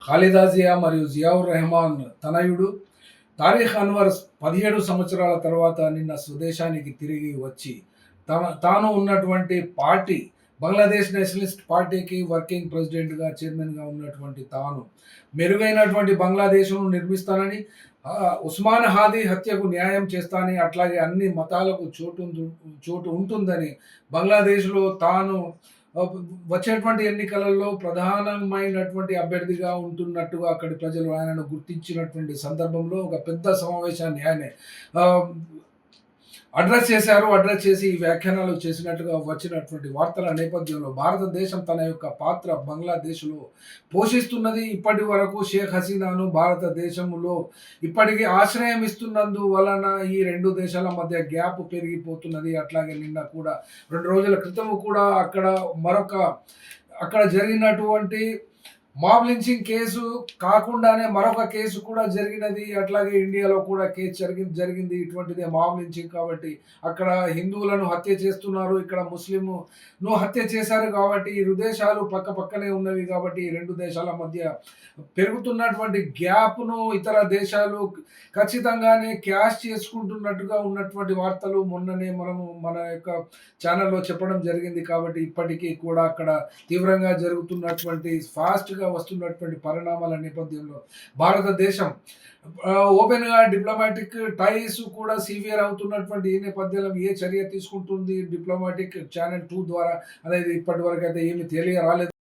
ఖాలిదా జియా మరియు జియావుర్ రెహమాన్ తనయుడు తారిఖ్ అన్వర్ 17 సంవత్సరాల తర్వాత నిన్న స్వదేశానికి తిరిగి వచ్చి తాను ఉన్నటువంటి పార్టీ బంగ్లాదేశ్ నేషనలిస్ట్ పార్టీకి వర్కింగ్ ప్రెసిడెంట్గా చైర్మన్గా ఉన్నటువంటి తాను మెరుగైనటువంటి బంగ్లాదేశ్ను నిర్మిస్తానని, ఉస్మాన్ హాదీ హత్యకు న్యాయం చేస్తానని, అట్లాగే అన్ని మతాలకు చోటు ఉంటుందని, బంగ్లాదేశ్లో తాను వచ్చేటువంటి ఎన్నికలలో ప్రధానమైనటువంటి అభ్యర్థిగా ఉంటున్నట్టుగా అక్కడి ప్రజలు ఆయనను గుర్తించినటువంటి సందర్భంలో ఒక పెద్ద సమావేశాన్ని ఆయన అడ్రస్ చేశారు. అడ్రస్ చేసి ఈ వ్యాఖ్యానాలు చేసినట్టుగా వచ్చినటువంటి వార్తల నేపథ్యంలో భారతదేశం తన యొక్క పాత్ర బంగ్లాదేశ్లో పోషిస్తున్నది. ఇప్పటి వరకు షేక్ హసీనాను భారతదేశంలో ఇప్పటికీ ఆశ్రయం ఇస్తున్నందు వలన ఈ రెండు దేశాల మధ్య గ్యాప్ పెరిగిపోతున్నది. అట్లాగే నిన్న కూడా 2 రోజుల క్రితం కూడా అక్కడ జరిగినటువంటి మాబ్ లించింగ్ కేసు కాకుండానే మరొక కేసు కూడా జరిగినది. అట్లాగే ఇండియాలో కూడా కేసు జరిగింది ఇటువంటిదే మాబ్ లించింగ్. కాబట్టి అక్కడ హిందువులను హత్య చేస్తున్నారు, ఇక్కడ ముస్లింను హత్య చేశారు. కాబట్టి ఈ 2 దేశాలు పక్క పక్కనే ఉన్నవి. కాబట్టి ఈ 2 దేశాల మధ్య పెరుగుతున్నటువంటి గ్యాప్ను ఇతర దేశాలు ఖచ్చితంగానే క్యాష్ చేసుకుంటున్నట్టుగా ఉన్నటువంటి వార్తలు మొన్ననే మనము మన యొక్క ఛానల్లో చెప్పడం జరిగింది. కాబట్టి ఇప్పటికీ కూడా అక్కడ తీవ్రంగా జరుగుతున్నటువంటి ఫాస్ట్గా వస్తున్నటువంటి పరిణామాల నేపథ్యంలో భారతదేశం ఓపెన్గా డిప్లొమాటిక్ టైస్ కూడా సివియర్ అవుతున్నటువంటి ఈ నేపథ్యంలో ఏ చర్య తీసుకుంటుంది డిప్లొమాటిక్ ఛానల్ 2 ద్వారా అనేది ఇప్పటి వరకు అయితే ఏమి తెలియ రాలేదు.